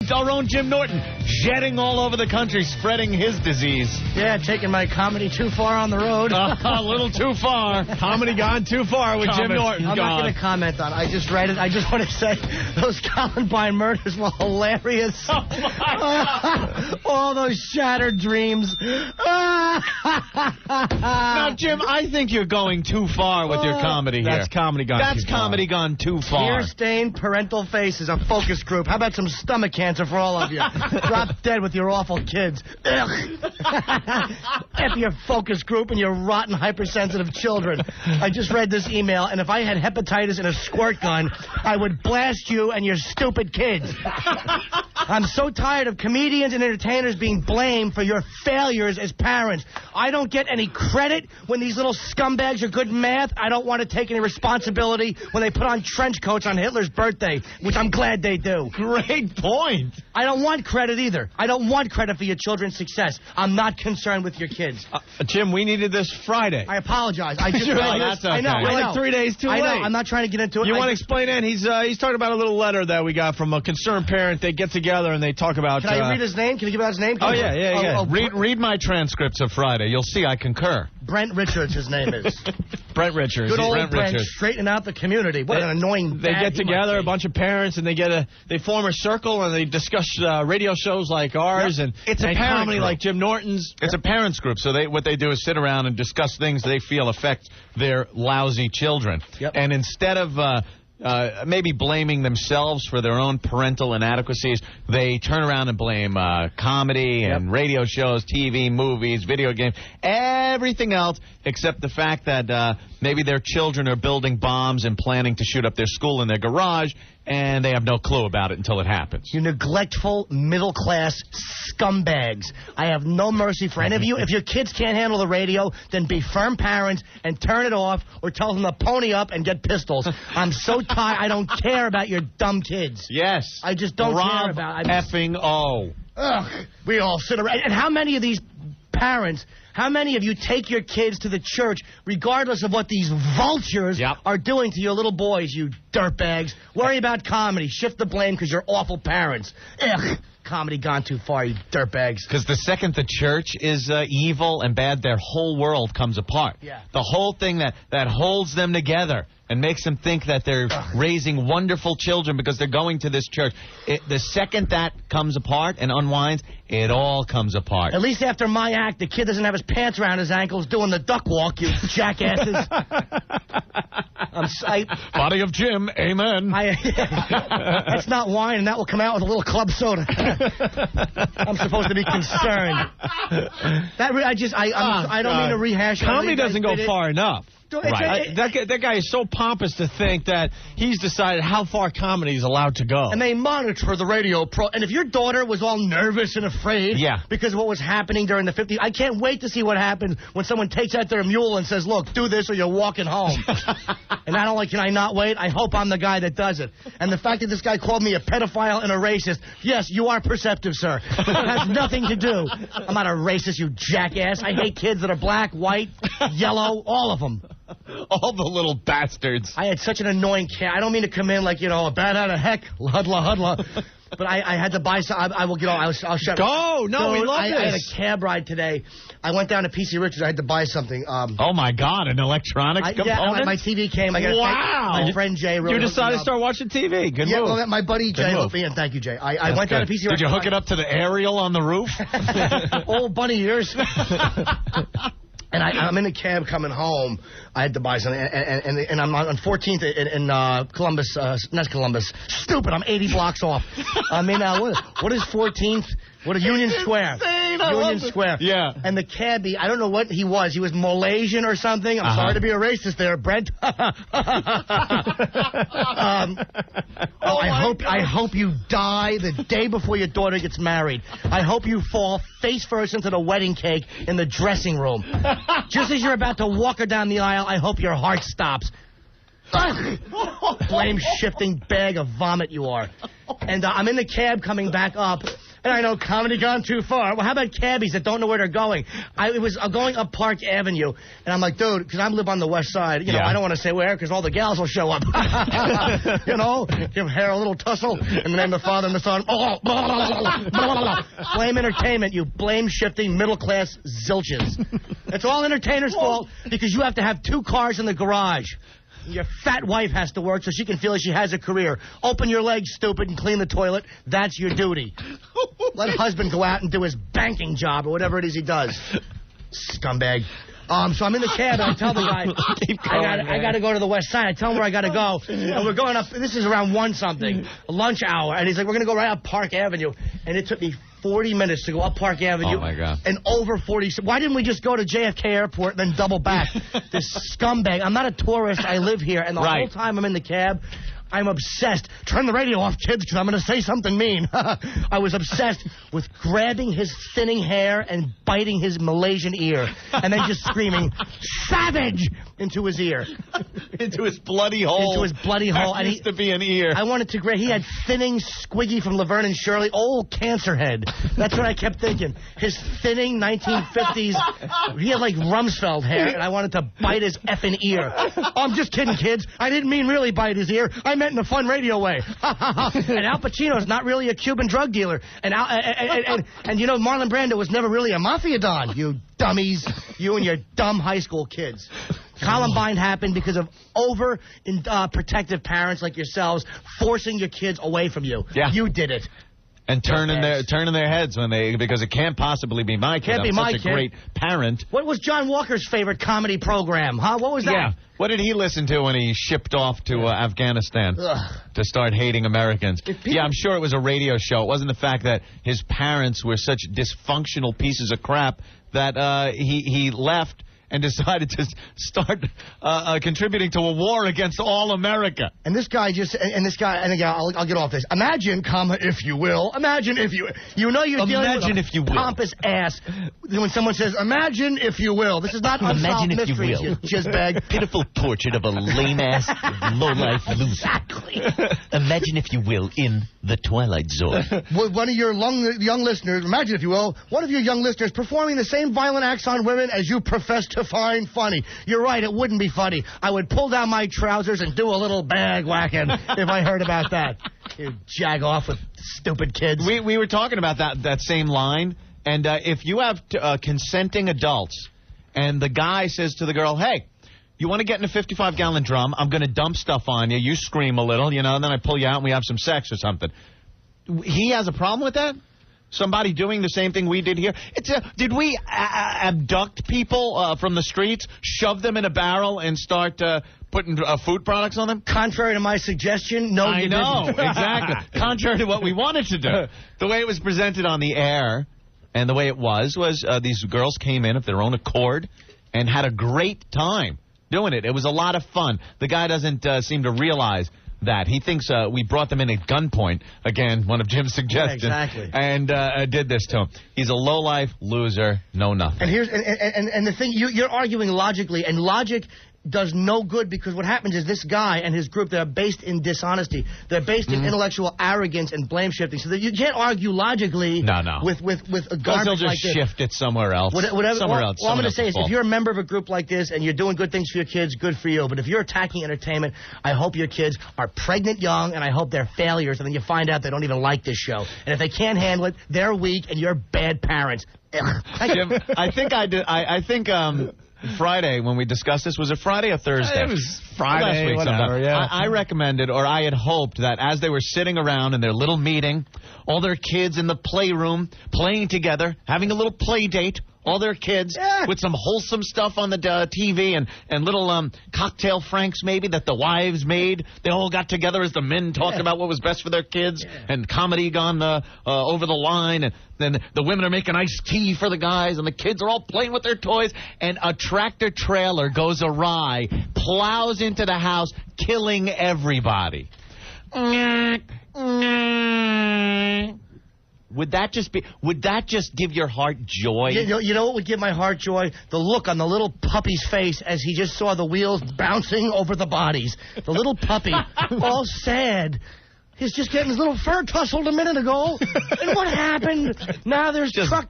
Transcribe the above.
Our own Jim Norton jetting all over the country, spreading his disease. Yeah, taking my comedy too far on the road. A little too far. Comedy gone too far with Jim Norton. I'm not going to comment on it. I just read it. I just want to say those Columbine murders were hilarious. Oh, my God. All those shattered dreams. Now, Jim, I think you're going too far with your comedy here. That's comedy gone That's too far. comedy gone too far. Tear-stained parental faces, a focus group. How about some stomach cancer for all of you? Drop dead with your awful kids. F your focus group and your rotten, hypersensitive children. I just read this email, and if I had hepatitis and a squirt gun, I would blast you and your stupid kids. I'm so tired of comedians and entertainers being blamed for your failures as parents. I don't get any credit when these little scumbags are good in math. I don't want to take any responsibility when they put on trench coats on Hitler's birthday, which I'm glad they do. Great point. I don't want credit either. I don't want credit for your children's success. I'm not concerned with your kids. Jim, we needed this Friday. I apologize. I just That's okay. I know. You're I know. like 3 days too I know. late. I'm not trying to get into it. You want to explain it? He's talking about a little letter that we got from a concerned parent. They get together and they talk about... Can I read his name? Can you give out his name? Oh, yeah. Read my transcripts of Friday. You'll see I concur. Brent Richards, his name is. Brent Richards. Good old Brent Brent, Richards. straightening out the community. What an annoying They dad get he might together, be. a bunch of parents, and they form a circle and they discuss radio shows like ours and It's a and parent comedy group. like Jim Norton's. It's a parents group, so what they do is sit around and discuss things they feel affect their lousy children. Yep. And instead of maybe blaming themselves for their own parental inadequacies, they turn around and blame comedy and radio shows, TV, movies, video games, everything else except the fact that maybe their children are building bombs and planning to shoot up their school in their garage, and they have no clue about it until it happens. You neglectful, middle-class scumbags. I have no mercy for any of you. If your kids can't handle the radio, then be firm parents and turn it off or tell them to pony up and get pistols. I'm so tired. I don't care about your dumb kids. Yes. I just don't care about it. effing O. Ugh. We all sit around. And how many of these parents, how many of you take your kids to the church regardless of what these vultures are doing to your little boys, you dirtbags? Worry about comedy. Shift the blame because you're awful parents. Ugh. Comedy gone too far, you dirtbags. Because the second the church is evil and bad, their whole world comes apart. Yeah. The whole thing that holds them together and makes them think that they're raising wonderful children because they're going to this church. The second that comes apart and unwinds, it all comes apart. At least after my act, the kid doesn't have his pants around his ankles doing the duck walk, you jackasses. Body of Jim, amen. That's not wine, and that will come out with a little club soda. I'm supposed to be concerned. I don't mean to rehash. Comedy doesn't go far enough. Right. That guy is so pompous to think that he's decided how far comedy is allowed to go. And they monitor the radio and if your daughter was all nervous and afraid because of what was happening during the 50s, I can't wait to see what happens when someone takes out their mule and says, look, do this or you're walking home. And can I not wait? I hope I'm the guy that does it. And the fact that this guy called me a pedophile and a racist, yes, you are perceptive, sir. It has nothing to do. I'm not a racist, you jackass. I hate kids that are black, white, yellow, all of them. All the little bastards. I had such an annoying cat. I don't mean to come in like, a bat out of heck, huddla. But I had to buy some. I'll shut Go! No, we love this. I had a cab ride today. I went down to PC Richards. I had to buy something. Oh, my God, an electronics component? Yeah, my TV came. I got my friend Jay. You decided to start watching TV. Good move. Well, my buddy Jay hooked me in. Thank you, Jay. I went down to PC Richards. Did you hook it up to the aerial on the roof? Old bunny ears. And I'm in a cab coming home. I had to buy something, and I'm on 14th in Columbus, not Columbus. Stupid, I'm 80 blocks off. I mean, what is 14th? What is Union Square? Union Square. Yeah. And the cabbie, I don't know what he was. He was Malaysian or something. I'm sorry to be a racist there, Brent. I hope you die the day before your daughter gets married. I hope you fall face first into the wedding cake in the dressing room. Just as you're about to walk her down the aisle, I hope your heart stops. Blame-shifting bag of vomit you are. And I'm in the cab coming back up. And I know comedy gone too far. Well, how about cabbies that don't know where they're going? It was going up Park Avenue, and I'm like, dude, because I live on the west side. You know, I don't want to say where because all the gals will show up. You know, give hair a little tussle in the name of the Father and the Son. Blame entertainment, you blame-shifting middle-class zilches. It's all entertainers' fault because you have to have 2 cars in the garage. Your fat wife has to work so she can feel like she has a career. Open your legs, stupid, and clean the toilet. That's your duty. Let husband go out and do his banking job or whatever it is he does. Scumbag. So I'm in the cab, and I tell the guy, I got to go to the west side. I tell him where I got to go. And we're going up, this is around 1-something, lunch hour. And he's like, we're going to go right up Park Avenue. And it took me 40 minutes to go up Park Avenue. Oh, my God. And over 40. Why didn't we just go to JFK Airport and then double back? This scumbag. I'm not a tourist. I live here. And the whole time I'm in the cab, I'm obsessed. Turn the radio off, kids, because I'm going to say something mean. I was obsessed with grabbing his thinning hair and biting his Malaysian ear, and then just screaming, "Savage!" into his ear. Into his bloody hole. Into his bloody hole. That used to be an ear. I wanted to grab. He had thinning Squiggy from Laverne and Shirley. Old cancer head. That's what I kept thinking. His thinning 1950s. He had like Rumsfeld hair, and I wanted to bite his effing ear. Oh, I'm just kidding, kids. I didn't mean really bite his ear. I meant in a fun radio way. And Al Pacino's not really a Cuban drug dealer. And you know, Marlon Brando was never really a mafia don. You dummies. You and your dumb high school kids. Columbine happened because of protective parents like yourselves forcing your kids away from you. Yeah. You did it. And turning their heads because it can't possibly be my kid. Can't be my kid. I'm such a great parent. What was John Walker's favorite comedy program? Huh? What was that? Yeah. What did he listen to when he shipped off to Afghanistan to start hating Americans? Yeah, I'm sure it was a radio show. It wasn't the fact that his parents were such dysfunctional pieces of crap that he left and decided to start contributing to a war against all America. And this guy I'll get off this. Imagine, if you will. Imagine if you know you're dealing with a pompous ass when someone says, imagine if you will. This is not Unsolved Mysteries, you jizzbag. Pitiful portrait of a lame-ass, low-life loser. Exactly. Imagine if you will in the Twilight Zone. One of your young listeners, imagine if you will, one of your young listeners performing the same violent acts on women as you profess to find funny. You're right, it wouldn't be funny. I would pull down my trousers and do a little bag whacking if I heard about that. You jag off with stupid kids. We were talking about that same line, and if you have consenting adults, and the guy says to the girl, hey, you want to get in a 55-gallon drum, I'm going to dump stuff on you, you scream a little, and then I pull you out and we have some sex or something. He has a problem with that? Somebody doing the same thing we did here? Did we abduct people from the streets, shove them in a barrel, and start putting food products on them? Contrary to my suggestion, no, you didn't. I know, exactly. Contrary to what we wanted to do. The way it was presented on the air, and the way it was these girls came in of their own accord and had a great time doing it. It was a lot of fun. The guy doesn't seem to realize that. He thinks we brought them in at gunpoint. Again, one of Jim's suggestions. Yeah, exactly. And did this to him. He's a low-life loser, know nothing. And here's and the thing, you're arguing logically, and logic does no good because what happens is this guy and his group, they're based in dishonesty. They're based in intellectual arrogance and blame shifting. So that you can't argue logically with a garbage they'll just like this. Shift it somewhere else. Somewhere else. All I'm going to say is if you're a member of a group like this and you're doing good things for your kids, good for you. But if you're attacking entertainment, I hope your kids are pregnant young and I hope they're failures and then you find out they don't even like this show. And if they can't handle it, they're weak and you're bad parents. Jim, I think I did. I think Friday when we discussed this, was it Friday or Thursday? It was Friday. Last week, whatever, yeah. I recommended, or I had hoped that as they were sitting around in their little meeting, all their kids in the playroom playing together, having a little play date. All their kids with some wholesome stuff on the TV and little cocktail franks maybe that the wives made. They all got together as the men talked about what was best for their kids and comedy gone over the line. And then the women are making iced tea for the guys and the kids are all playing with their toys. And a tractor trailer goes awry, plows into the house, killing everybody. Would that just give your heart joy? You know what would give my heart joy? The look on the little puppy's face as he just saw the wheels bouncing over the bodies. The little puppy, all sad. He's just getting his little fur tussled a minute ago. And what happened? Now there's truck